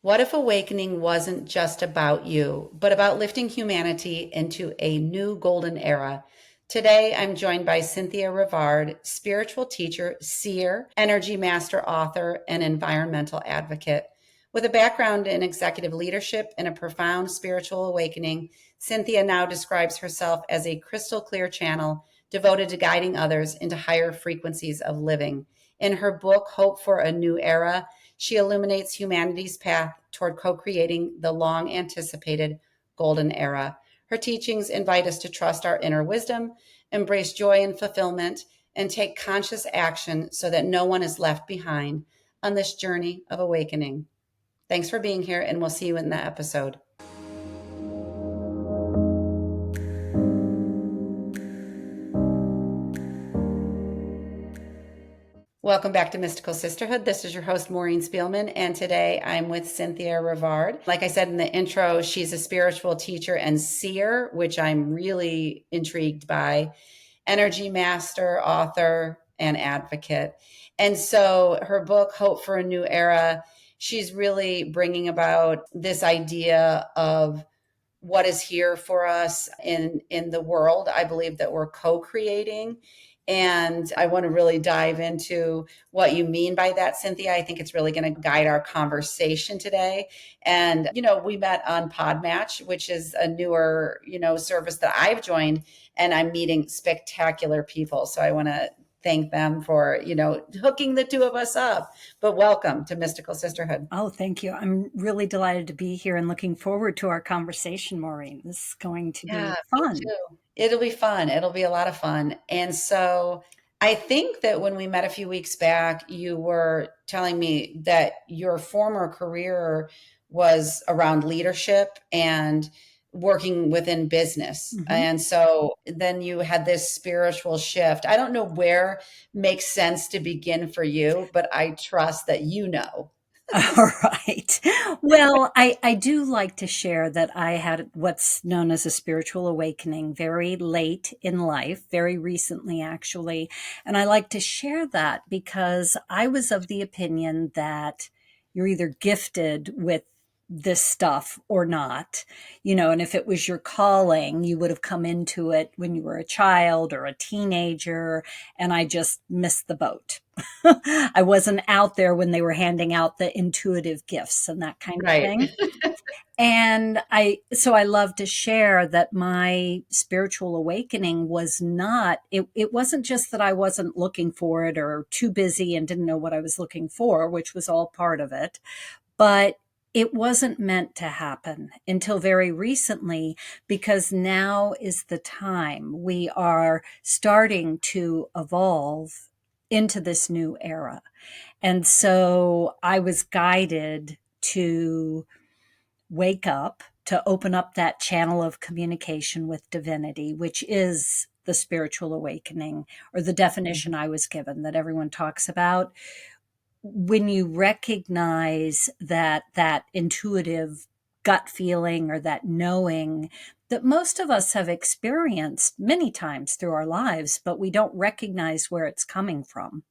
What if awakening wasn't just about you, but about lifting humanity into a new golden era? Today, I'm joined by Cynthia Rivard, spiritual teacher, seer, energy master, author, and environmental advocate. With a background in executive leadership and a profound spiritual awakening, Cynthia now describes herself as a crystal clear channel devoted to guiding others into higher frequencies of living. In her book, Hope for a New Era, she illuminates humanity's path toward co creating the long anticipated golden era. Her teachings invite us to trust our inner wisdom, embrace joy and fulfillment, and take conscious action so that no one is left behind on this journey of awakening. Thanks for being here, and we'll see you in the episode. Welcome back to Mystical Sisterhood. This is your host, Maureen Spielman, and today I'm with Cynthia Rivard. Like I said in the intro, she's a spiritual teacher and seer, which I'm really intrigued by, energy master, author, and advocate. And so her book, Hope for a New Era, she's really bringing about this idea of what is here for us in the world. I believe that we're co-creating, and I want to really dive into what you mean by that, Cynthia. I think it's really going to guide our conversation today. And we met on Podmatch, which is a newer service that I've joined, and I'm meeting spectacular people, so I want to thank them for hooking the two of us up. But welcome to Mystical Sisterhood. Oh, thank you. I'm really delighted to be here and looking forward to our conversation, Maureen. This is going to be Yeah, me fun. too. It'll be fun. It'll be a lot of fun. And so I think that when we met a few weeks back, you were telling me that your former career was around leadership and working within business. Mm-hmm. And so then you had this spiritual shift. I don't know where makes sense to begin for you, but I trust that you know. All right. Well, I do like to share that I had what's known as a spiritual awakening very late in life, very recently, actually. And I like to share that because I was of the opinion that you're either gifted with this stuff or not, and if it was your calling, you would have come into it when you were a child or a teenager, and I just missed the boat. I wasn't out there when they were handing out the intuitive gifts and that kind of Right. thing. And so I love to share that my spiritual awakening was not, it wasn't just that I wasn't looking for it or too busy and didn't know what I was looking for, which was all part of it, but it wasn't meant to happen until very recently, because now is the time we are starting to evolve into this new era. And so I was guided to wake up, to open up that channel of communication with divinity, which is the spiritual awakening, or the definition I was given that everyone talks about. When you recognize that intuitive gut feeling or that knowing that most of us have experienced many times through our lives, but we don't recognize where it's coming from.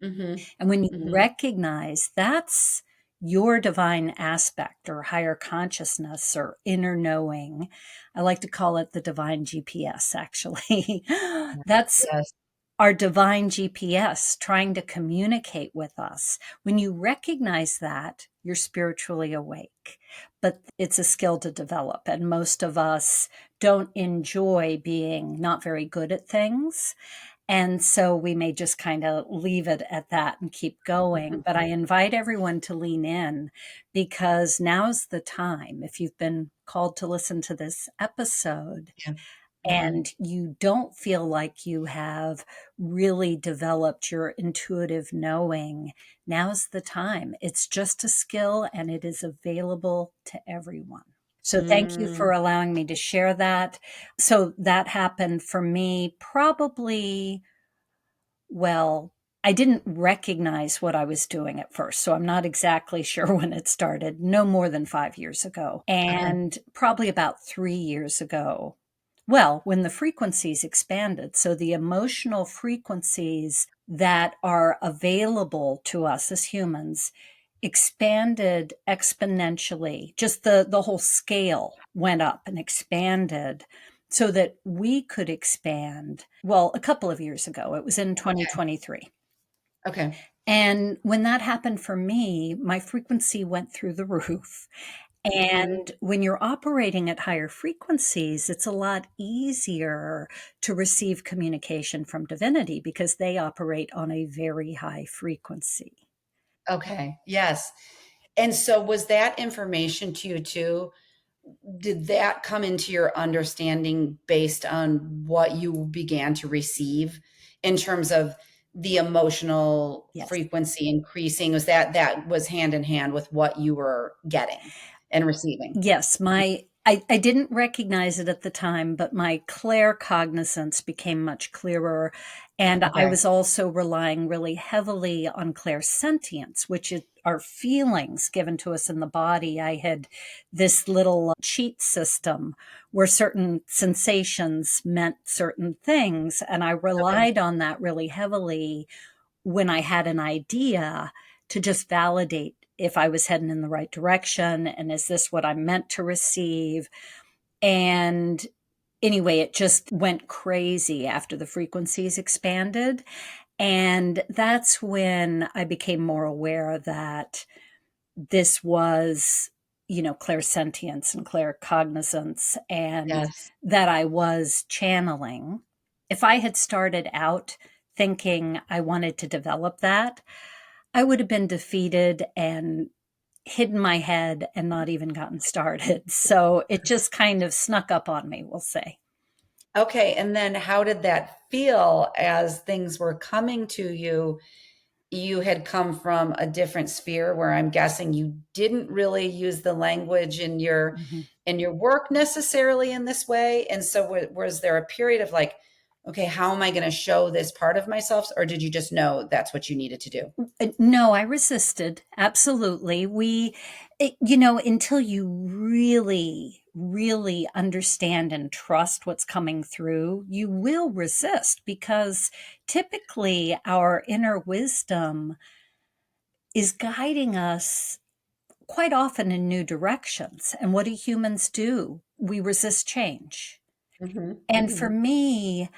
Mm-hmm. And when you Mm-hmm. recognize that's your divine aspect or higher consciousness or inner knowing, I like to call it the divine GPS, actually. That's Yes. our divine GPS trying to communicate with us. When you recognize that, you're spiritually awake. But it's a skill to develop. And most of us don't enjoy being not very good at things. And so we may just kind of leave it at that and keep going. But I invite everyone to lean in, because now's the time. If you've been called to listen to this episode, Yeah. Mm-hmm. and you don't feel like you have really developed your intuitive knowing, now's the time. It's just a skill and it is available to everyone. So thank you Mm. for allowing me to share that. So that happened for me probably, well, I didn't recognize what I was doing at first. So I'm not exactly sure when it started, no more than 5 years ago. Uh-huh. And probably about 3 years ago, well, when the frequencies expanded, so the emotional frequencies that are available to us as humans expanded exponentially. Just the whole scale went up and expanded so that we could expand. Well, a couple of years ago, it was in Okay. 2023. Okay. And when that happened for me, my frequency went through the roof. Mm-hmm. And when you're operating at higher frequencies, it's a lot easier to receive communication from divinity because they operate on a very high frequency. Okay. Yes. And so was that information to you too? Did that come into your understanding based on what you began to receive in terms of the emotional Yes. frequency increasing? Was that was hand in hand with what you were getting and receiving? Yes, I didn't recognize it at the time, but my claircognizance became much clearer. And I Okay. was also relying really heavily on clairsentience, which are feelings given to us in the body. I had this little cheat system where certain sensations meant certain things, and I Okay. relied on that really heavily when I had an idea to just validate if I was heading in the right direction and is this what I'm meant to receive. And anyway, it just went crazy after the frequencies expanded. And that's when I became more aware that this was, clairsentience and claircognizance, and Yes. that I was channeling. If I had started out thinking I wanted to develop that, I would have been defeated and hidden my head and not even gotten started. So it just kind of snuck up on me, we'll say. Okay. And then how did that feel as things were coming to you? You had come from a different sphere where I'm guessing you didn't really use the language Mhm. in your work necessarily in this way. And so was there a period of like, okay, how am I going to show this part of myself? Or did you just know that's what you needed to do? No, I resisted. Absolutely. Until you really, really understand and trust what's coming through, you will resist because typically our inner wisdom is guiding us quite often in new directions. And what do humans do? We resist change. Hmm. And for Hmm. me,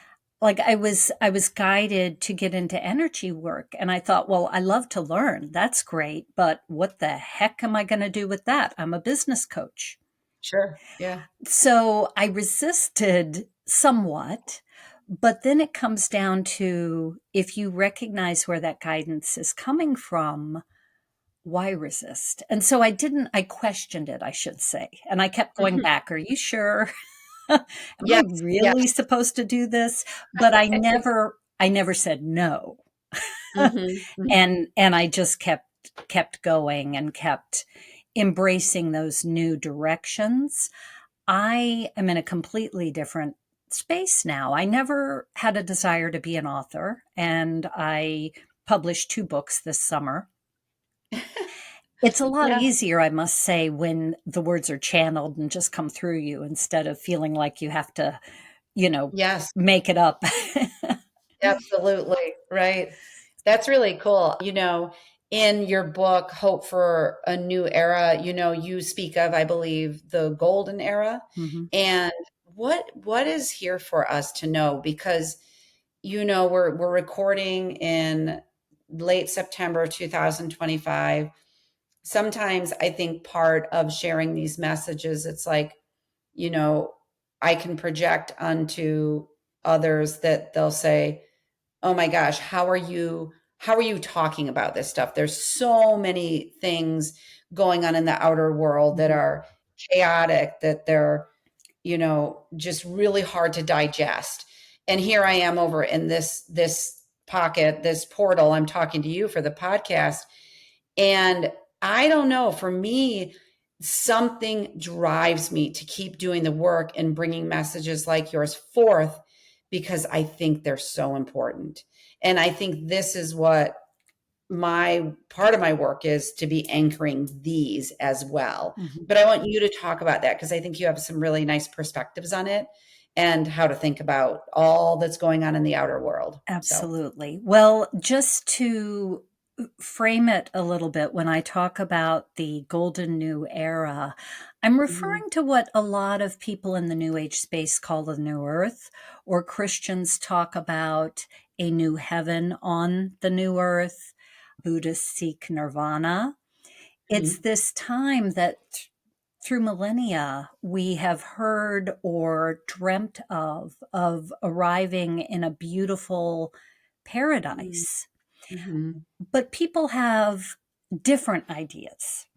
like I was guided to get into energy work and I thought, well, I love to learn. That's great, but what the heck am I going to do with that? I'm a business coach. Sure. Yeah. So I resisted somewhat, but then it comes down to if you recognize where that guidance is coming from, why resist? And so I questioned it, I should say. And I kept going Hmm. back, are you sure? Am I Yes. really Yes. supposed to do this? But I never said no. Hmm. And I just kept going and kept embracing those new directions. I am in a completely different space now. I never had a desire to be an author, and I published 2 books this summer. It's a lot Yeah. easier, I must say, when the words are channeled and just come through you instead of feeling like you have to, you know, Yes. make it up. Absolutely. Right. That's really cool. In your book, Hope for a New Era, you speak of, I believe, the golden era. Mhm, And what is here for us to know? Because, we're recording in late September 2025. Sometimes I think part of sharing these messages, it's like, you know, I can project onto others that they'll say, oh my gosh, how are you talking about this stuff? There's so many things going on in the outer world that mhm, are chaotic, that they're, just really hard to digest. And here I am over in this pocket, this portal. I'm talking to you for the podcast. And I don't know, for me, something drives me to keep doing the work and bringing messages like yours forth because I think they're so important. And I think this is what my part of my work is, to be anchoring these as well. mhm. But I want you to talk about that because I think you have some really nice perspectives on it and how to think about all that's going on in the outer world. So, Absolutely. Well, just to frame it a little bit when I talk about the golden new era, I'm Mhm. referring to what a lot of people in the New Age space call the new earth, or Christians talk about a new heaven on the new earth. Buddhists seek nirvana. It's Mhm. this time that through millennia we have heard or dreamt of arriving in a beautiful Mhm. paradise, Mhm. but people have different ideas.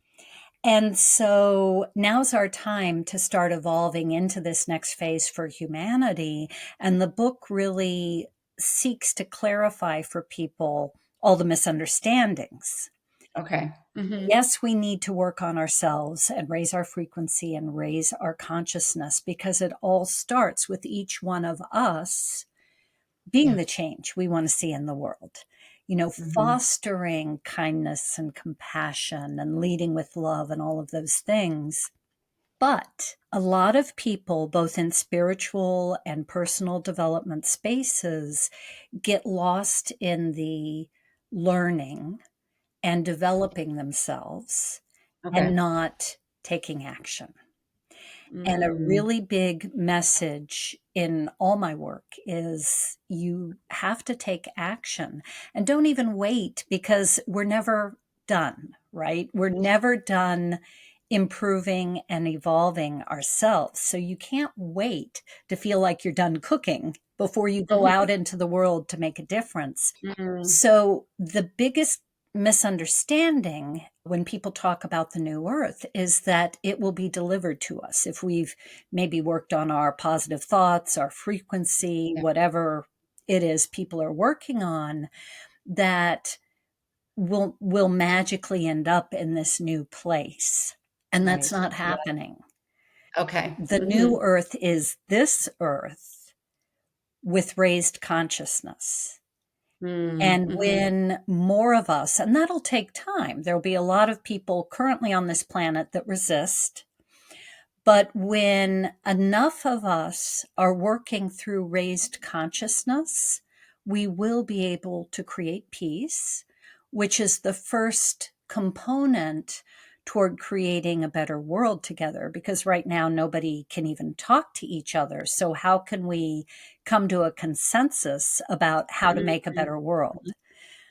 And so now's our time to start evolving into this next phase for humanity. And the book really seeks to clarify for people all the misunderstandings. Okay. Mhm. Yes, we need to work on ourselves and raise our frequency and raise our consciousness, because it all starts with each one of us being Yeah. the change we want to see in the world. You know, Mhm. fostering kindness and compassion and leading with love and all of those things. But a lot of people, both in spiritual and personal development spaces, get lost in the learning and developing themselves and Okay. not taking action. And a Mm. really big message in all my work is you have to take action, and don't even wait, because we're never done, right? We're never done improving and evolving ourselves. So you can't wait to feel like you're done cooking before you go Mhm. out into the world to make a difference. Mm. So the biggest misunderstanding when people talk about the new earth is that it will be delivered to us if we've maybe worked on our positive thoughts, our frequency, Yeah. whatever it is people are working on, that will magically end up in this new place. And that's Right. not Yeah. happening. Okay. The new Mhm. earth is this earth with raised consciousness. Mm. And Mhm. when more of us, and that'll take time, there'll be a lot of people currently on this planet that resist. But when enough of us are working through raised consciousness, we will be able to create peace, which is the first component toward creating a better world together. Because right now, nobody can even talk to each other. So, how can we come to a consensus about how to make a Mhm. better world?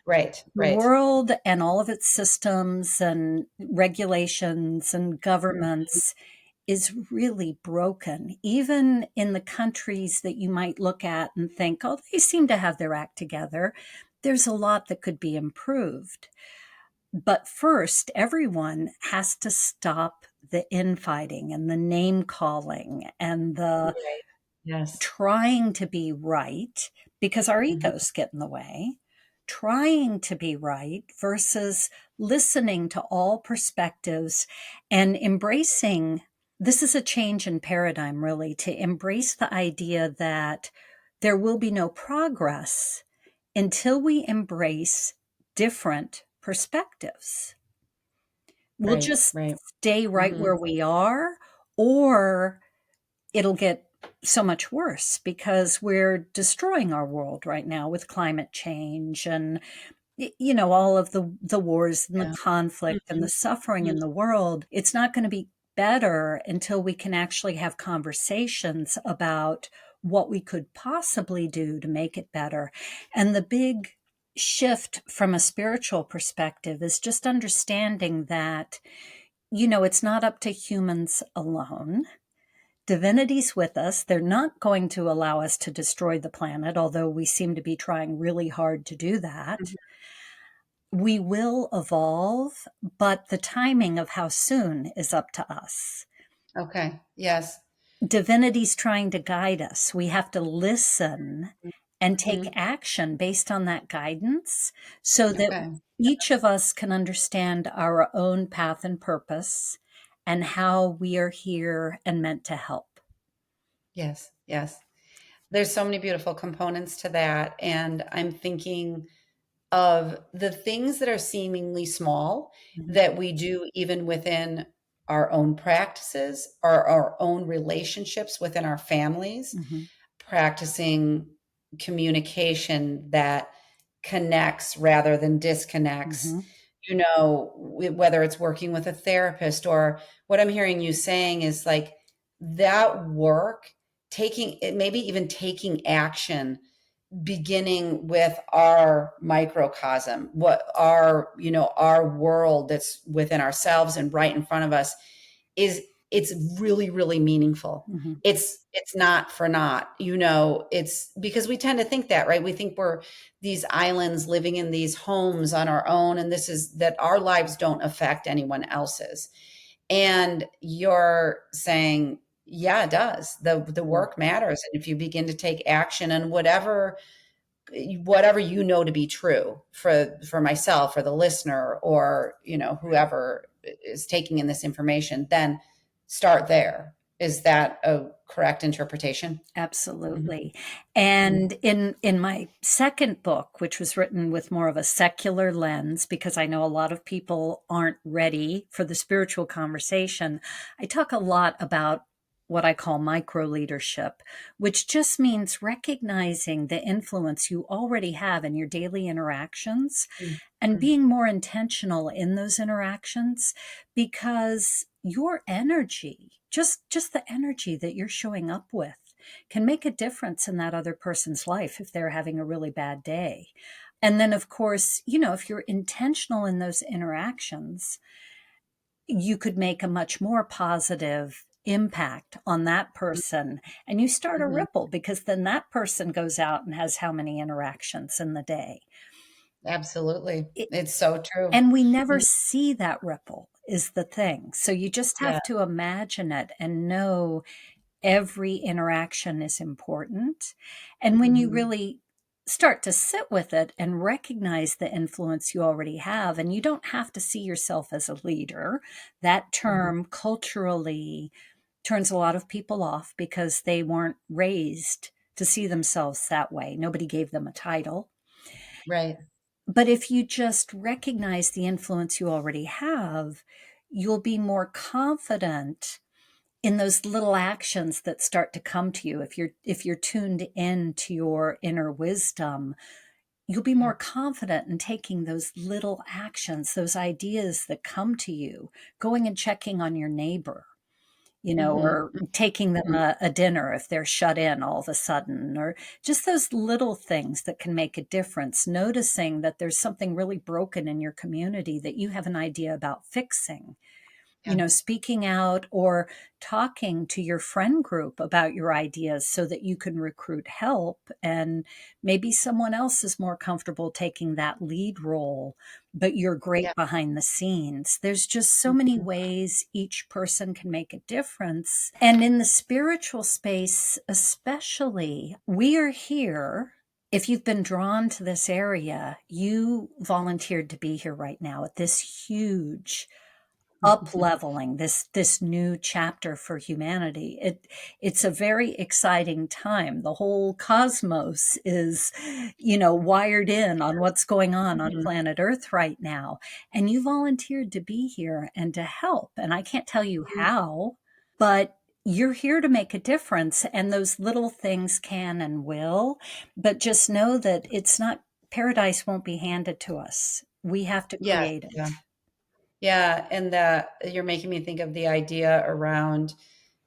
Right. The Right. world and all of its systems and regulations and Mhm. governments is really broken. Even in the countries that you might look at and think, oh, they seem to have their act together, there's a lot that could be improved. But first, everyone has to stop the infighting and the name calling and the Right. Yes. trying to be right, because our Mhm. egos get in the way, trying to be right versus listening to all perspectives and embracing. This is a change in paradigm, really, to embrace the idea that there will be no progress until we embrace different perspectives. We'll Right. just Right. stay right Mhm. where we are, or it'll get so much worse, because we're destroying our world right now with climate change and all of the wars and the Yeah. conflict and the Mhm. suffering Mhm. in the world. It's not going to be better until we can actually have conversations about what we could possibly do to make it better. And the big shift from a spiritual perspective is just understanding that it's not up to humans alone. Divinity's with us. They're not going to allow us to destroy the planet, although we seem to be trying really hard to do that. Mhm. We will evolve, but the timing of how soon is up to us. Okay. Yes. Divinity's trying to guide us. We have to listen and take Mhm. action based on that guidance, so that Okay. each of us can understand our own path and purpose and how we are here and meant to help. Yes. Yes. There's so many beautiful components to that, and I'm thinking of the things that are seemingly small Mhm. that we do even within our own practices or our own relationships within our families, Mhm. practicing communication that connects rather than disconnects. Mm-hmm. Whether it's working with a therapist, or what I'm hearing you saying is like that work, taking it, maybe even taking action, beginning with our microcosm, what our world that's within ourselves and right in front of us, is it's really, really meaningful. Mm-hmm. It's not for naught. It's because we tend to think that, right? We think we're these islands living in these homes on our own, and this is that our lives don't affect anyone else's. And you're saying, yeah, it does. The work matters. And if you begin to take action on whatever to be true for myself or the listener, or whoever is taking in this information, then start there. Is that a correct interpretation? Mhm. Absolutely. Mhm. And in my second book, which was written with more of a secular lens, because I know a lot of people aren't ready for the spiritual conversation, I talk a lot about what I call micro leadership, which just means recognizing the influence you already have in your daily interactions and Mhm. being more intentional in those interactions, because your energy, just the energy that you're showing up with, can make a difference in that other person's life if they're having a really bad day. And then, of course, if you're intentional in those interactions, you could make a much more positive impact on that person. And you start a Mhm. ripple, because then that person goes out and has how many interactions in the day? Absolutely. It, It's so true. and we never You see that ripple, is the thing. So you just Yeah. have to imagine it and know every interaction is important. And when you Mhm. really start to sit with it and recognize the influence you already have, and you don't have to see yourself as a leader, that Mhm. term culturally turns a lot of people off because they weren't raised to see themselves that way. Nobody gave them a title. Right. But if you just recognize the influence you already have, you'll be more confident in those little actions that start to come to you. If you're tuned in to your inner wisdom, you'll be Yeah. more confident in taking those little actions, those ideas that come to you, going and checking on your neighbor, Mhm. or taking them Mhm. a dinner if they're shut in all of a sudden, or just those little things that can make a difference. Noticing that there's something really broken in your community that you have an idea about fixing, Yeah. speaking out or talking to your friend group about your ideas so that you can recruit help. And maybe someone else is more comfortable taking that lead role, but you're Yeah. great behind the scenes. There's just so many Mhm. ways each person can make a difference. And in the spiritual space, especially, we are here. If you've been drawn to this area, you volunteered to be here right now at this huge up leveling, this new chapter for humanity. It's a very exciting time. The whole cosmos is, wired in on what's going on Mhm. planet Earth right now. And you volunteered to be here and to help. And I can't tell you Mhm. how, but you're here to make a difference. And those little things can and will, but just know that it's not, paradise won't be handed to us. We have to Yes. create Yeah. it. Yeah, and that you're making me think of the idea around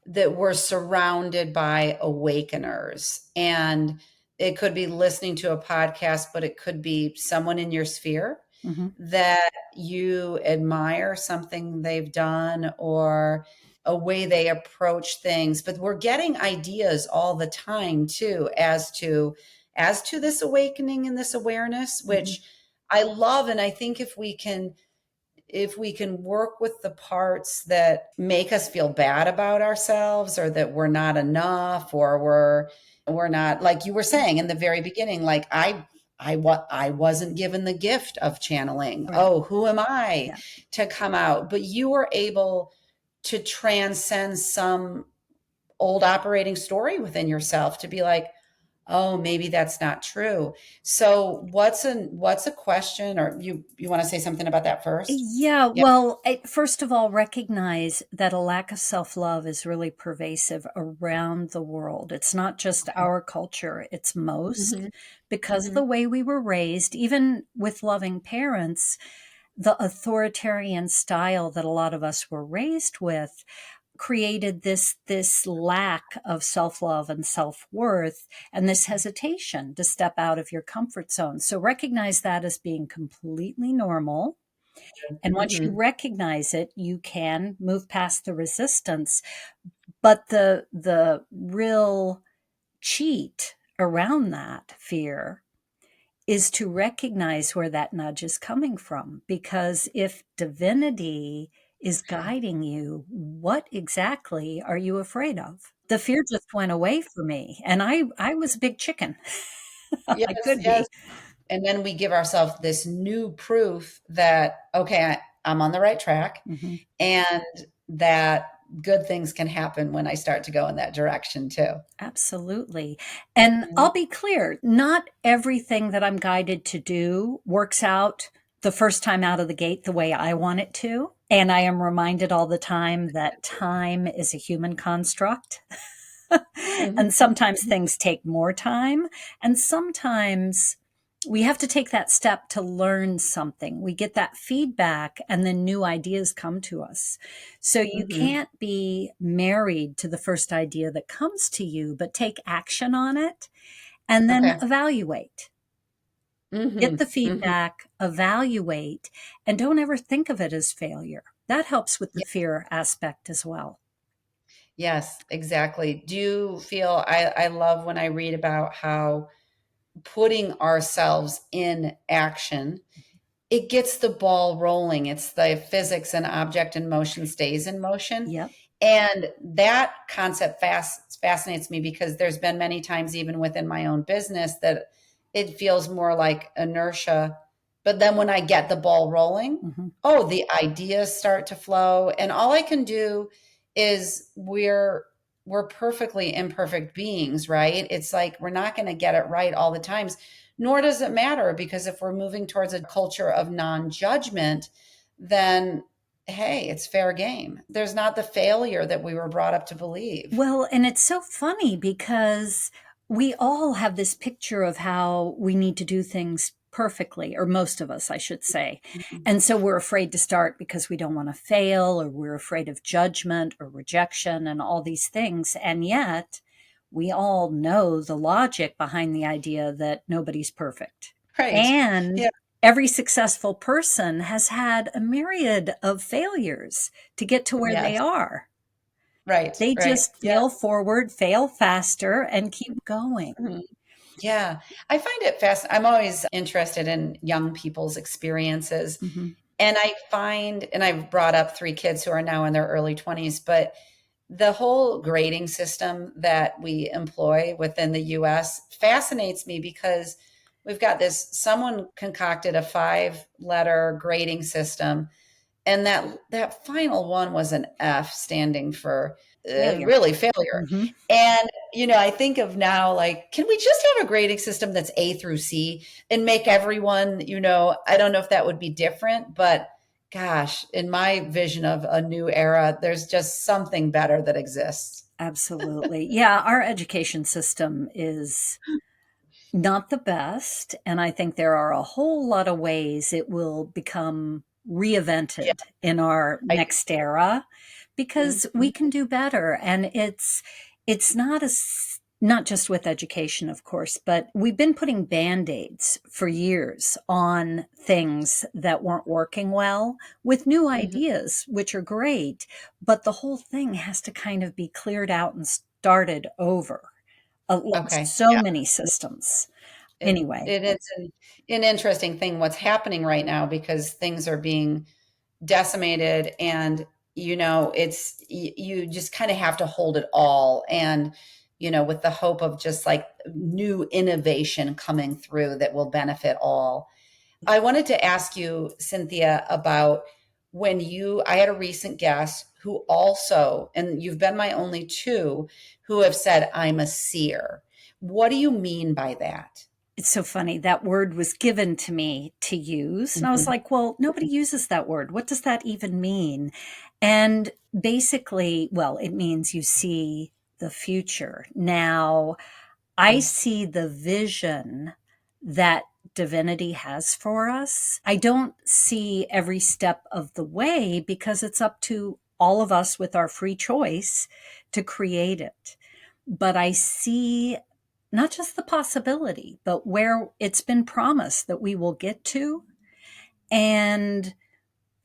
that we're surrounded by awakeners. And it could be listening to a podcast, but it could be someone in your sphere Mm-hmm. that you admire something they've done, or a way they approach things. But we're getting ideas all the time too, as to this awakening and this awareness, Mm-hmm. which I love. And I think if we can work with the parts that make us feel bad about ourselves, or that we're not enough, or we're not, like you were saying in the very beginning, like I wasn't given the gift of channeling. Right. Oh, who am I Yeah. to come out? But you were able to transcend some old operating story within yourself, to be like, oh, maybe that's not true. So what's a question, or you want to say something about that first? Yeah, Yeah. well, first of all, recognize that a lack of self love is really pervasive around the world. It's not just Okay. our culture, it's most Hmm. because of Hmm. the way we were raised, even with loving parents, the authoritarian style that a lot of us were raised with created this lack of self-love and self-worth and this hesitation to step out of your comfort zone. So recognize that as being completely normal, and once you Hmm. recognize it, you can move past the resistance. But the real cheat around that fear is to recognize where that nudge is coming from. Because if divinity is guiding you, what exactly are you afraid of? The fear just went away for me, and I was a big chicken. Yes, I could yes. be. And then we give ourselves this new proof that, okay, I'm on the right track, Mhm. and that good things can happen when I start to go in that direction too. Absolutely. And Mhm. I'll be clear, not everything that I'm guided to do works out the first time out of the gate the way I want it to. And I am reminded all the time that time is a human construct. Mhm. And sometimes things take more time. And sometimes we have to take that step to learn something. We get that feedback and then new ideas come to us. So you Mhm. can't be married to the first idea that comes to you, but take action on it and then Okay. evaluate. Get Mhm. the Mhm. feedback, evaluate, and don't ever think of it as failure. That helps with the Yeah. fear aspect as well. Yes, exactly. Do you feel I love when I read about how putting ourselves in action, it gets the ball rolling. It's the physics and object in motion stays in motion. Yep. And that concept fascinates me because there's been many times, even within my own business, that it feels more like inertia. But then when I get the ball rolling, Hmm. oh, the ideas start to flow. And all I can do is we're perfectly imperfect beings, right? It's like we're not going to get it right all the times, nor does it matter, because if we're moving towards a culture of non-judgment, then hey, it's fair game. There's not the failure that we were brought up to believe. Well, and it's so funny because we all have this picture of how we need to do things perfectly, or most of us, I should say. Mhm. And so we're afraid to start because we don't want to fail, or we're afraid of judgment or rejection and all these things. And yet, we all know the logic behind the idea that nobody's perfect. Right. And Yeah. every successful person has had a myriad of failures to get to where they Yes. are. Right. They Right. just Yeah. fail forward, fail faster, and keep going. Mhm. Yeah. I find it fascinating. I'm always interested in young people's experiences. Mhm. And I find, and I've brought up three kids who are now in their early 20s, but the whole grading system that we employ within the US fascinates me because we've got this, someone concocted a 5-letter grading system, and that final one was an F, standing for Failure. really failure. Mhm. And I think of now, like, can we just have a grading system that's A through C and make everyone, I don't know if that would be different, but gosh, in my vision of a new era, there's just something better that exists. Absolutely. Yeah, our education system is not the best, and I think there are a whole lot of ways it will become Yeah, reinvented in our I next era because we mhm. can do better. And it's not as not just with education, of course, but we've been putting band-aids for years on things that weren't working well with new Mhm. ideas, which are great, but the whole thing has to kind of be cleared out and started over, like Okay. so many systems. Anyway, It is an interesting thing what's happening right now, because things are being decimated, and it's you just kind of have to hold it all, and with the hope of just like new innovation coming through that will benefit all. I wanted to ask you, Cynthia, about when I had a recent guest who also, and you've been my only two who have said, I'm a seer. What do you mean by that? It's so funny. That word was given to me to use. And I was Mhm. like, well, nobody uses that word. What does that even mean? And basically, well, it means you see the future. Now, I see the vision that divinity has for us. I don't see every step of the way because it's up to all of us with our free choice to create it. But I see not just the possibility, but where it's been promised that we will get to. And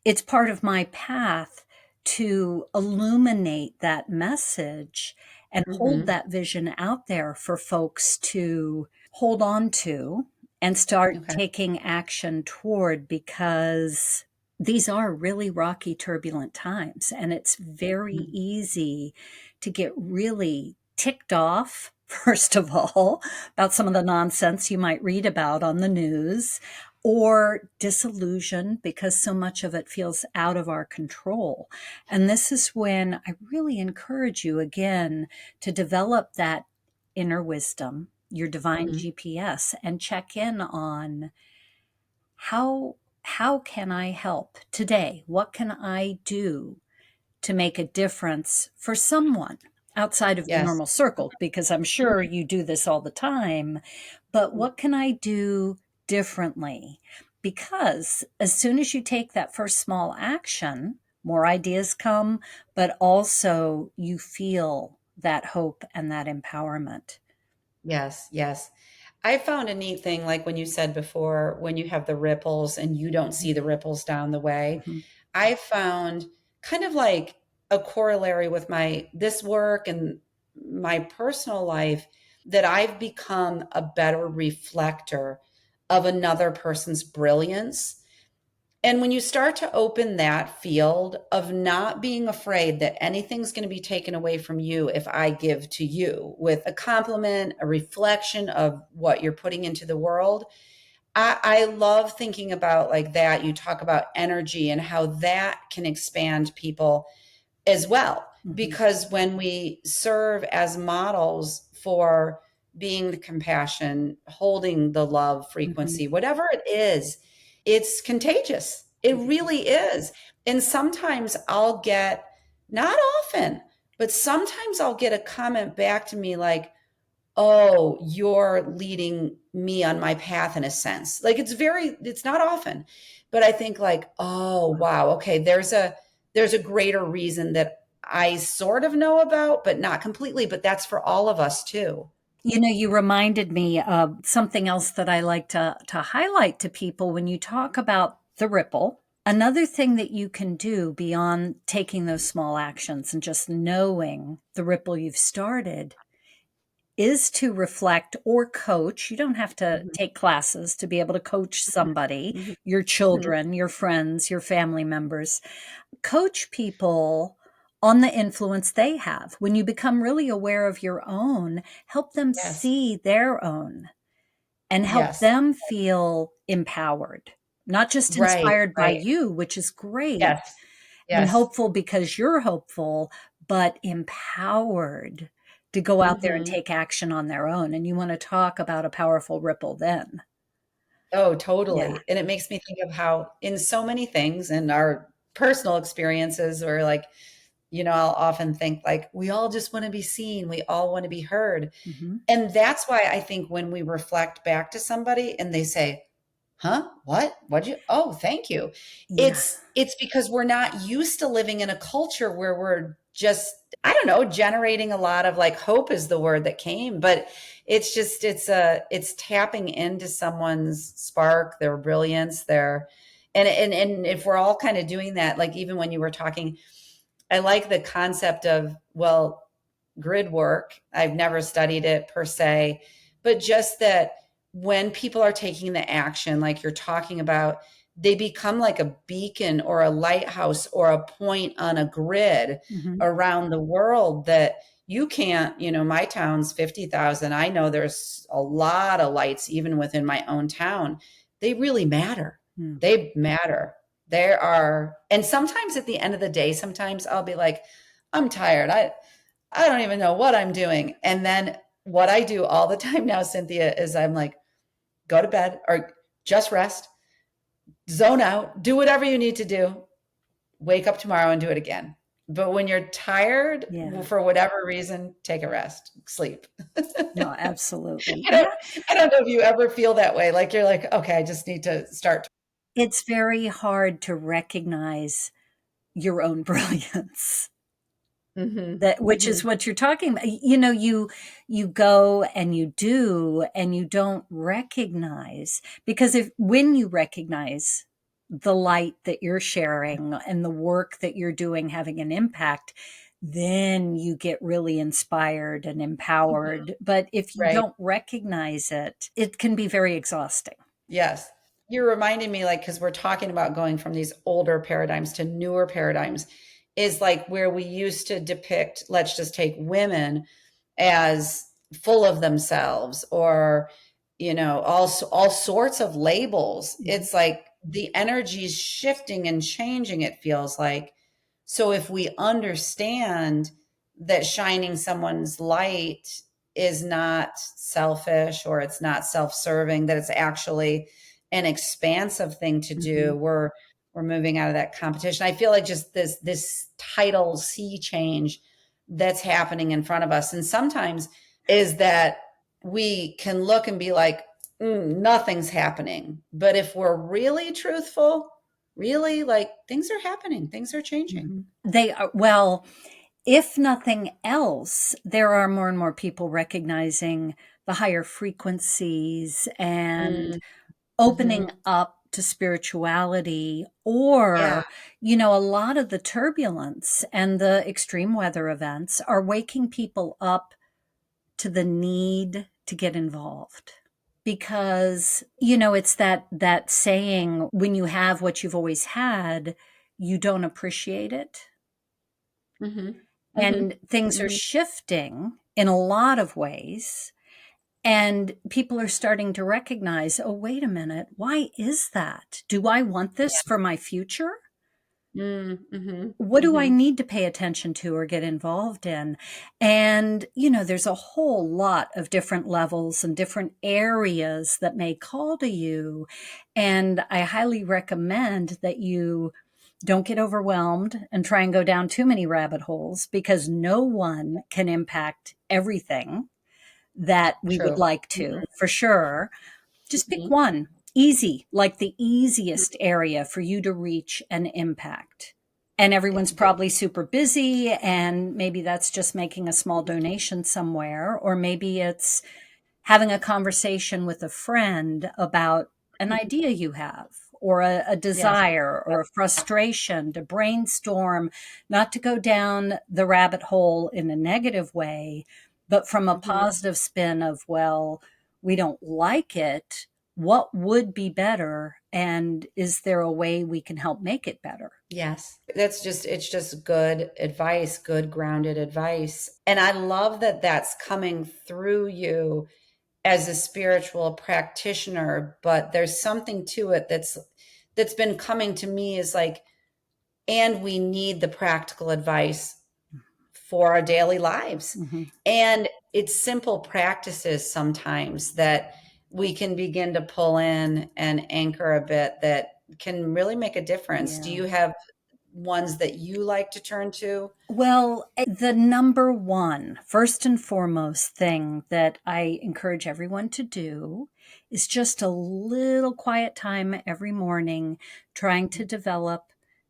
it's part of my path to illuminate that message and hold Mhm. that vision out there for folks to hold on to and start Okay. taking action toward, because these are really rocky, turbulent times. And it's very Mhm. easy to get really ticked off, first of all, about some of the nonsense you might read about on the news, or disillusioned because so much of it feels out of our control. And this is when I really encourage you again to develop that inner wisdom, your divine Mhm. GPS, and check in on how can I help today? What can I do to make a difference for someone outside of your Yes. normal circle? Because I'm sure you do this all the time, but what can I do differently? Because as soon as you take that first small action, more ideas come, but also you feel that hope and that empowerment. Yes, yes. I found a neat thing, like when you said before, when you have the ripples and you don't see the ripples down the way. Mhm. I found kind of like a corollary with my this work and my personal life that I've become a better reflector of another person's brilliance. And when you start to open that field of not being afraid that anything's going to be taken away from you if I give to you with a compliment, a reflection of what you're putting into the world, I love thinking about like that. You talk about energy and how that can expand people as well. Mhm. Because when we serve as models for being the compassion, holding the love Mhm. frequency, whatever it is, it's contagious. It Mhm. really is. And sometimes I'll get, not often, but sometimes I'll get a comment back to me like, oh, you're leading me on my path in a sense. Like it's not often, but I think like, oh, wow, okay, there's a greater reason that I sort of know about, but not completely, but that's for all of us too. You know, you reminded me of something else that I like to highlight to people when you talk about the ripple. Another thing that you can do beyond taking those small actions and just knowing the ripple you've started is to reflect or coach. You don't have to Mhm, take classes to be able to coach somebody, mhm, your mhm. children, your friends, your family members. Coach people on the influence they have. When you become really aware of your own, help them Yes. see their own and help Yes. them feel empowered, not just Right, inspired by right. you, which is great, Yes. and Yes. hopeful because you're hopeful, but empowered to go out there and Mhm. take action on their own. And you want to talk about a powerful ripple then. Oh, Yeah. totally. And it makes me think of how in so many things in our personal experiences or like, I'll often think like we all just want to be seen, we all want to be heard. Hmm. And that's why I think when we reflect back to somebody and they say, "Huh? What? What'd you? Oh, thank you." Yeah. It's because we're not used to living in a culture where we're just, I don't know, generating a lot of like hope is the word that came, but it's just it's tapping into someone's spark, their brilliance, their and if we're all kind of doing that, like even when you were talking, I like the concept of, well, grid work. I've never studied it per se, but just that when people are taking the action, like you're talking about, they become like a beacon or a lighthouse or a point on a grid Hmm. around the world that you can't, my town's 50,000. I know there's a lot of lights even within my own town. They really matter. They matter. There are, and sometimes at the end of the day, sometimes I'll be like, I'm tired. I don't even know what I'm doing. And then what I do all the time now, Cynthia, is I'm like, go to bed or just rest, zone out, do whatever you need to do, wake up tomorrow and do it again. But when you're tired, Yeah. for whatever reason, take a rest, sleep. No, absolutely. I don't, Yeah. I don't know if you ever feel that way. Like you're like, okay, I just need to start. It's very hard to recognize your own brilliance. Hmm. That which Hmm. is what you're talking about. You go and you do and you don't recognize, because if when you recognize the light that you're sharing and the work that you're doing having an impact, then you get really inspired and empowered. But if you Right. don't recognize it, it can be very exhausting. Yes. You're reminding me, like, because we're talking about going from these older paradigms to newer paradigms, is like where we used to depict, let's just take women as full of themselves or, all sorts of labels. Mhm. It's like the energy's shifting and changing, it feels like. So if we understand that shining someone's light is not selfish or it's not self-serving, that it's actually an expansive thing to Mhm. do, we're moving out of that competition. I feel like just this tidal sea change that's happening in front of us. And sometimes is that we can look and be like, nothing's happening. But if we're really truthful, really, like, things are happening, things are changing. Mhm. They are, well, if nothing else, there are more and more people recognizing the higher frequencies and Mm, opening mhm. up to spirituality, Yeah. or, a lot of the turbulence and the extreme weather events are waking people up to the need to get involved. Because, it's that saying, when you have what you've always had, you don't appreciate it. Mhm. Mhm. And things are Mhm. shifting in a lot of ways. And people are starting to recognize, oh, wait a minute, why is that? Do I want this Yeah. for my future? Mhm. What do I Mhm. need to pay attention to or get involved in? And, there's a whole lot of different levels and different areas that may call to you. And I highly recommend that you don't get overwhelmed and try and go down too many rabbit holes, because no one can impact everything that we would True. like to, for sure. Just pick Mhm. one, easy, like the easiest area for you to reach and impact. And everyone's Mhm. probably super busy, and maybe that's just making a small donation somewhere, or maybe it's having a conversation with a friend about an idea you have, or a Yes. desire or a frustration, to brainstorm, not to go down the rabbit hole in a negative way, but from a Mhm. positive spin of, well, we don't like it. What would be better? And is there a way we can help make it better? Yes. It's just good advice, good grounded advice. And I love that that's coming through you as a spiritual practitioner, but there's something to it that's been coming to me is like, and we need the practical advice for our daily lives. Hmm. And it's simple practices sometimes that we can begin to pull in and anchor a bit that can really make a difference. Do Yeah. you have ones that you like to turn to? Well, the number one, first and foremost thing that I encourage everyone to do is just a little quiet time every morning, trying to develop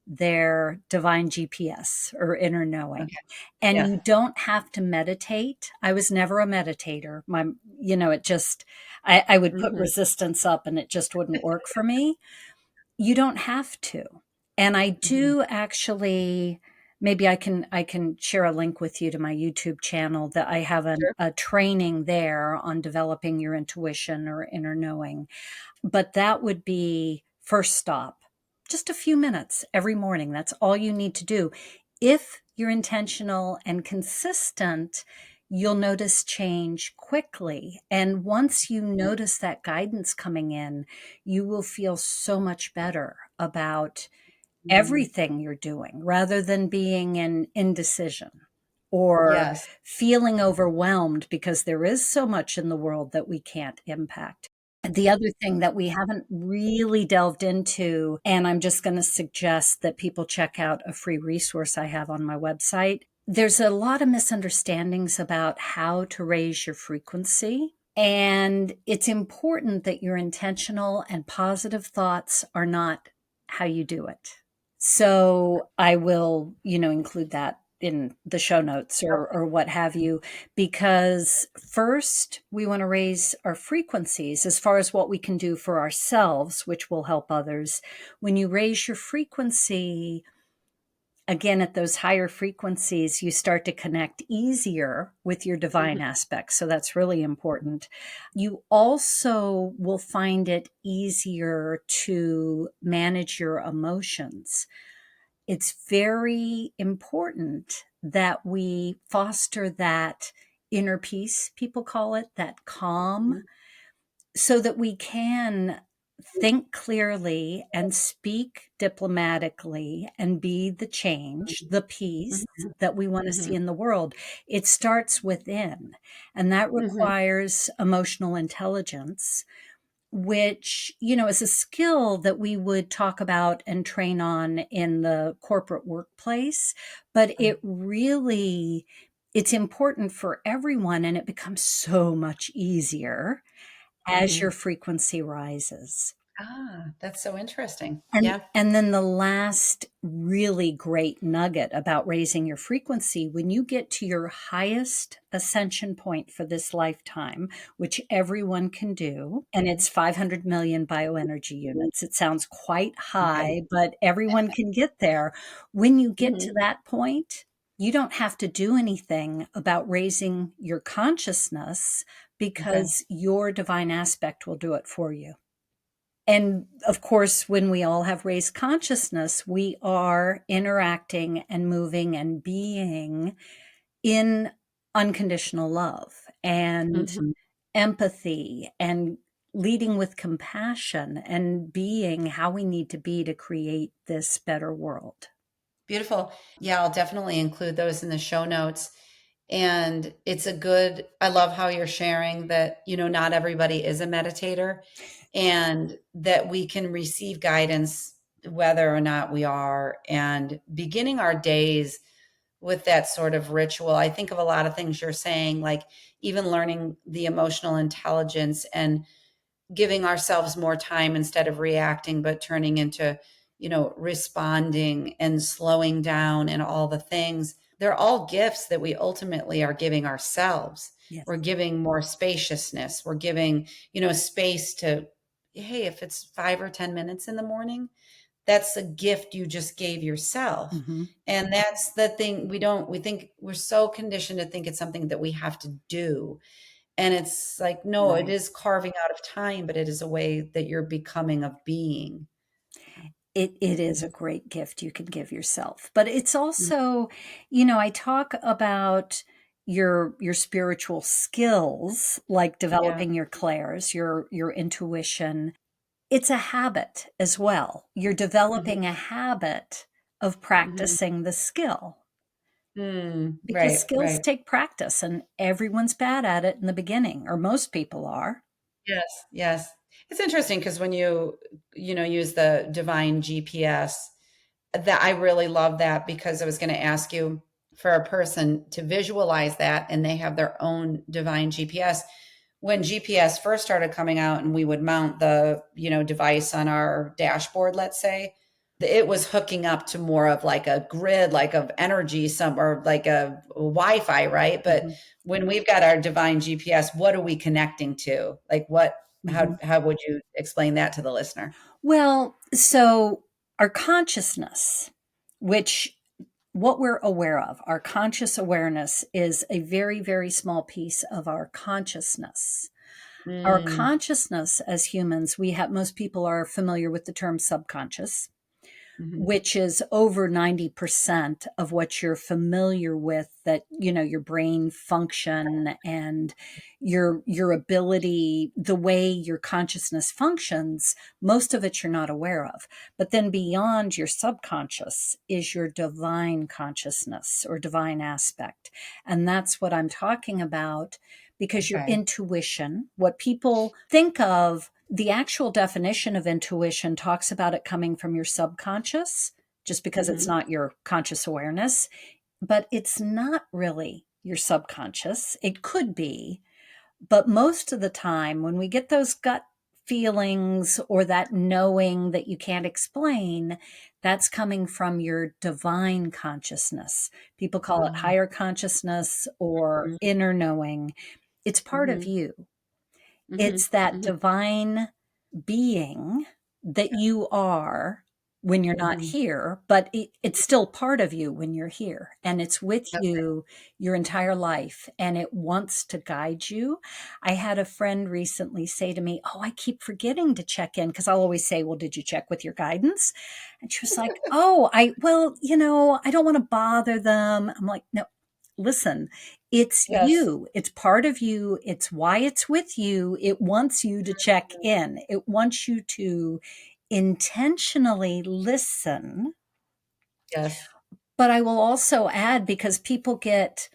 their divine GPS or inner knowing. Okay. And Yeah. you don't have to meditate. I was never a meditator. It just, I would put Hmm. resistance up and it just wouldn't work for me. You don't have to. And I Hmm. do actually, maybe I can share a link with you to my YouTube channel, that I have Sure. a training there on developing your intuition or inner knowing. But that would be first stop. Just a few minutes every morning. That's all you need to do. If you're intentional and consistent, you'll notice change quickly. And once you notice that guidance coming in, you will feel so much better about Mhm. everything you're doing rather than being in indecision. or Yes. feeling overwhelmed because there is so much in the world that we can't impact. The other thing that we haven't really delved into, and I'm just going to suggest that people check out a free resource I have on my website. There's a lot of misunderstandings about how to raise your frequency. And it's important that your intentional and positive thoughts are not how you do it. So I will, include that in the show notes or what have you, because first we want to raise our frequencies as far as what we can do for ourselves, which will help others. When you raise your frequency, again, at those higher frequencies, you start to connect easier with your divine Mhm. aspects. So that's really important. You also will find it easier to manage your emotions. It's very important that we foster that inner peace, people call it, that calm, Mhm. so that we can think clearly and speak diplomatically and be the change, the peace Mhm. that we want to see Mhm. in the world. It starts within, and that Mhm. requires emotional intelligence, which, is a skill that we would talk about and train on in the corporate workplace, but it's important for everyone, and it becomes so much easier as your Mhm. frequency rises. Ah, that's so interesting. And Yeah. and then the last really great nugget about raising your frequency, when you get to your highest ascension point for this lifetime, which everyone can do, and it's 500 million bioenergy units. It sounds quite Right. high, but everyone can get there. When you get to Mhm. that point, you don't have to do anything about raising your consciousness Okay. because your divine aspect will do it for you. And of course, when we all have raised consciousness, we are interacting and moving and being in unconditional love and Mhm. empathy and leading with compassion and being how we need to be to create this better world. Beautiful. Yeah, I'll definitely include those in the show notes. And I love how you're sharing that, not everybody is a meditator and that we can receive guidance whether or not we are. And beginning our days with that sort of ritual, I think of a lot of things you're saying, like even learning the emotional intelligence and giving ourselves more time instead of reacting, but turning into, responding and slowing down and all the things. They're all gifts that we ultimately are giving ourselves. Yes. We're giving more spaciousness. We're giving, space to, hey, if it's 5 or 10 minutes in the morning, that's a gift you just gave yourself. Hmm. And that's the thing we think we're so conditioned to think it's something that we have to do, and it's like, no, it Right. is carving out of time, but it is a way that you're becoming of being. It is a great gift you can give yourself. But it's Mm. also, I talk about your spiritual skills, like Yeah. developing your clairs, your intuition. It's a habit as well. You're Mhm. developing a habit of Mhm. practicing the skill because Right, skills right. take practice and everyone's bad at it in the beginning, or most people are. Yes, yes. It's interesting because when use the divine GPS, that I really love that because I was going to ask you for a person to visualize that and they have their own divine GPS. When GPS first started coming out and we would mount the, device on our dashboard, let's say, it was hooking up to more of like a grid, like of energy, some or like a Wi-Fi, right? But Mhm, when we've got our divine GPS, what are we connecting to? Like what, mhm. how would you explain that to the listener? Well, so our consciousness, which what we're aware of, our conscious awareness is a very, very small piece of our consciousness. Our Mm, consciousness as humans, most people are familiar with the term subconscious. Hmm. which is over 90% of what you're familiar with, that, your brain function and your ability, the way your consciousness functions, most of it you're not aware of. But then beyond your subconscious is your divine consciousness or divine aspect. And that's what I'm talking about, because your Okay. intuition, what people think of, the actual definition of intuition talks about it coming from your subconscious, just because it's Hmm. not your conscious awareness, but it's not really your subconscious. It could be, but most of the time, when we get those gut feelings or that knowing that you can't explain, that's coming from your divine consciousness. People call it higher consciousness or inner knowing. It's part of Hmm. you. Hmm. It's that Hmm. divine being that you are when you're not Hmm. here, but it's still part of you when you're here. And it's with Okay. you your entire life, and it wants to guide you. I had a friend recently say to me, "Oh, I keep forgetting to check in," because I'll always say, "Well, did you check with your guidance?" And she was like, "Oh, well, I don't want to bother them." I'm like, "No, listen, it's Yes. you. It's part of you. It's why it's with you. It wants you to check in. It wants you to intentionally listen." Yes. But I will also add, because people get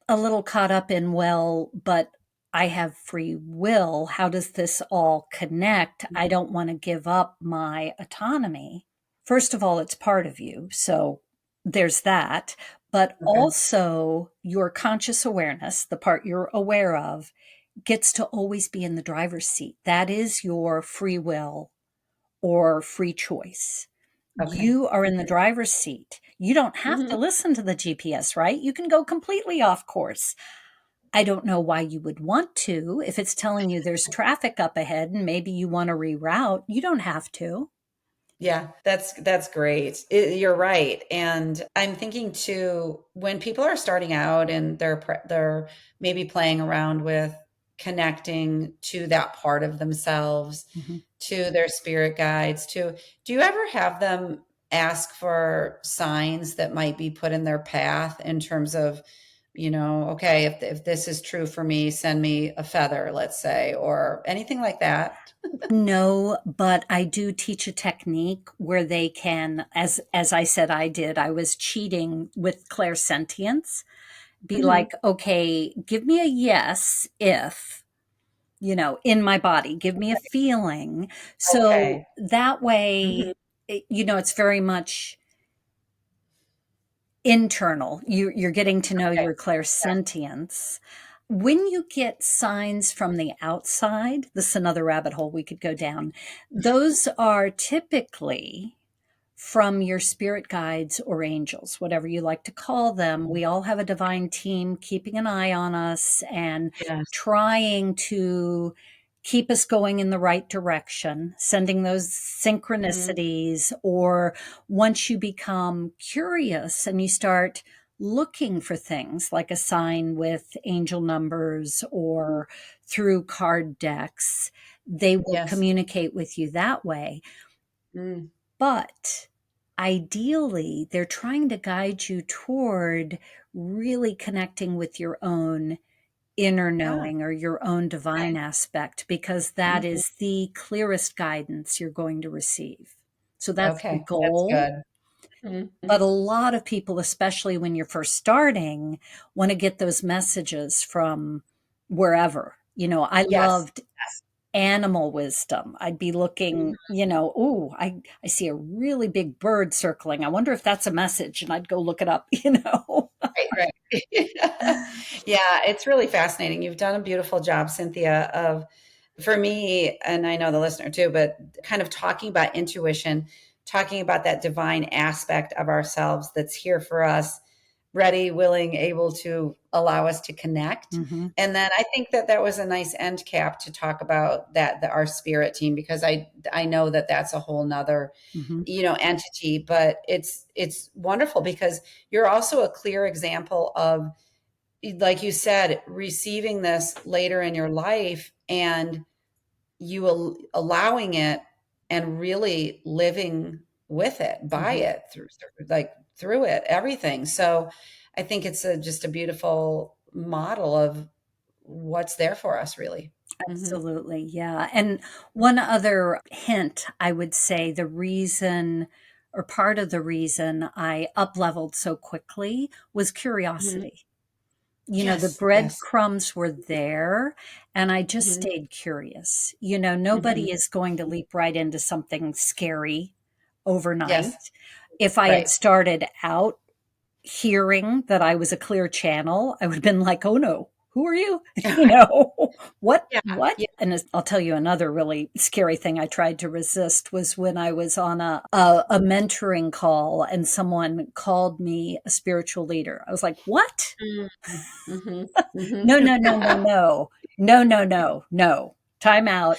a little caught up in, well, but I have free will. How does this all connect? I don't want to give up my autonomy. First of all, it's part of you. So there's that. But Okay. also, your conscious awareness, the part you're aware of, gets to always be in the driver's seat. That is your free will or free choice. Okay. You are in the Okay. driver's seat. You don't have to Hmm. listen to the GPS, right? You can go completely off course. I don't know why you would want to. If it's telling you there's traffic up ahead and maybe you want to reroute, you don't have to. Yeah, that's great. You're right, and I'm thinking too, when people are starting out and they're maybe playing around with connecting to that part of themselves, Mhm. to their spirit guides, to do you ever have them ask for signs that might be put in their path in terms of, okay, if this is true for me, send me a feather, let's say, or anything like that? No, but I do teach a technique where they can, as I said I did, I was cheating with clairsentience. Be Hmm. like, okay, give me a yes if, in my body, give me a feeling. So Okay. that way, Hmm. it's very much internal. You're getting to know Okay. your clairsentience. When you get signs from the outside, this is another rabbit hole we could go down. Those are typically from your spirit guides or angels, whatever you like to call them. We all have a divine team keeping an eye on us and Yes. trying to keep us going in the right direction, sending those Mhm. synchronicities. Or once you become curious and you start looking for things like a sign with angel numbers or through card decks, they will Yes. communicate with you that way. Mm. But ideally, they're trying to guide you toward really connecting with your own inner Ah, knowing or your own divine okay. aspect, because that Mhm. is the clearest guidance you're going to receive. So that's the Okay, that's goal. good. Mhm, But mhm. a lot of people, especially when you're first starting, want to get those messages from wherever. I Yes, loved yes. animal wisdom. I'd be Mhm. looking, oh, I see a really big bird circling. I wonder if that's a message. And I'd go look it up. Right, right. Yeah, it's really fascinating. You've done a beautiful job, Cynthia, of for me, and I know the listener too, but kind of talking about intuition, talking about that divine aspect of ourselves that's here for us, ready, willing, able to allow us to connect. Hmm. And then I think that that was a nice end cap to talk about that, our spirit team, because I know that that's a whole nother, Hmm. entity, but it's wonderful because you're also a clear example of, like you said, receiving this later in your life and you allowing it and really living with it, by Mhm. it, through it, everything. So I think it's just a beautiful model of what's there for us, really. Hmm. Absolutely. Yeah. And one other hint, I would say the reason or part of the reason I up leveled so quickly was Hmm. curiosity. The Yes, yes. breadcrumbs were there and I just Hmm. stayed curious. Nobody Hmm. is going to leap right into something scary Yes, overnight. If I had right. started out hearing that I was a clear channel, I would have been like, "Oh no, who are you?" What? Yeah, What? yeah. And I'll tell you another really scary thing I tried to resist was when I was on a mentoring call and someone called me a spiritual leader. I was like, "What? Mm-hmm. Hmm. No, no, no, no, no. No, no, no, no. Time out.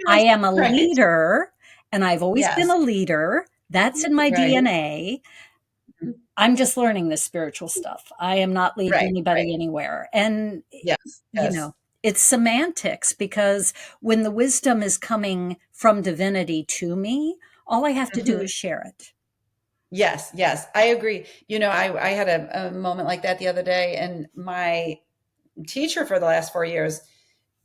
I Yes, am a right. leader and I've always been Yes, a leader. That's in my right. DNA. I'm just learning this spiritual stuff. I am not leading Right, right. anybody anywhere." And, Yes, you yes. know, it's semantics because when the wisdom is coming from divinity to me, all I have to do Hmm. is share it. Yes, yes, I agree. I had a moment like that the other day, and my teacher for the last 4 years,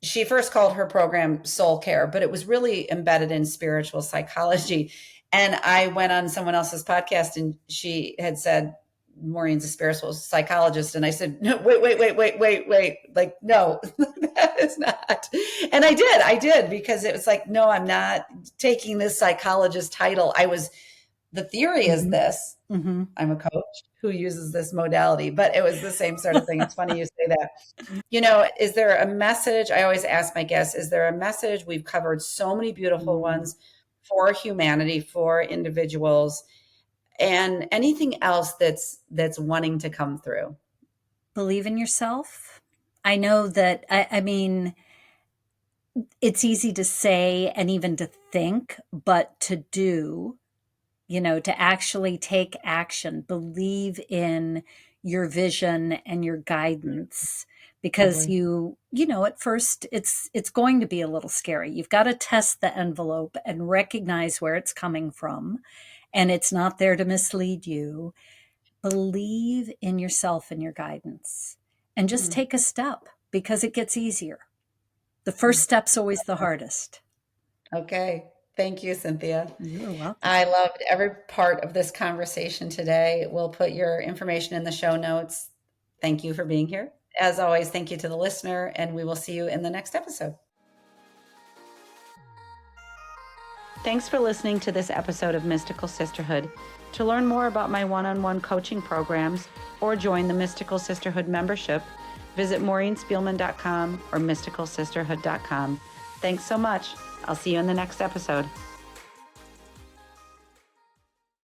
she first called her program Soul Care, but it was really embedded in spiritual psychology. And I went on someone else's podcast, and she had said, Maureen's a spiritual psychologist. And I said, no, wait, wait, wait, wait, wait, wait. Like, no, that is not. And I did, because it was like, no, I'm not taking this psychologist title. The theory is Mhm. this. Mhm. I'm a coach who uses this modality, but it was the same sort of thing. It's funny you say that. Is there a message? I always ask my guests, is there a message? We've covered so many beautiful Mm. ones for humanity, for individuals, and anything else that's wanting to come through. Believe in yourself. I know that, I mean, it's easy to say and even to think, but to do, to actually take action, believe in your vision and your guidance because Totally. at first it's going to be a little scary. You've got to test the envelope and recognize where it's coming from and it's not there to mislead you. Believe in yourself and your guidance and just Mhm. take a step because it gets easier. The first step's always the hardest. Okay. Thank you, Cynthia. You're welcome. I loved every part of this conversation today. We'll put your information in the show notes. Thank you for being here. As always, thank you to the listener, and we will see you in the next episode. Thanks for listening to this episode of Mystical Sisterhood. To learn more about my one-on-one coaching programs or join the Mystical Sisterhood membership, visit maureenspielman.com or mysticalsisterhood.com. Thanks so much. I'll see you in the next episode.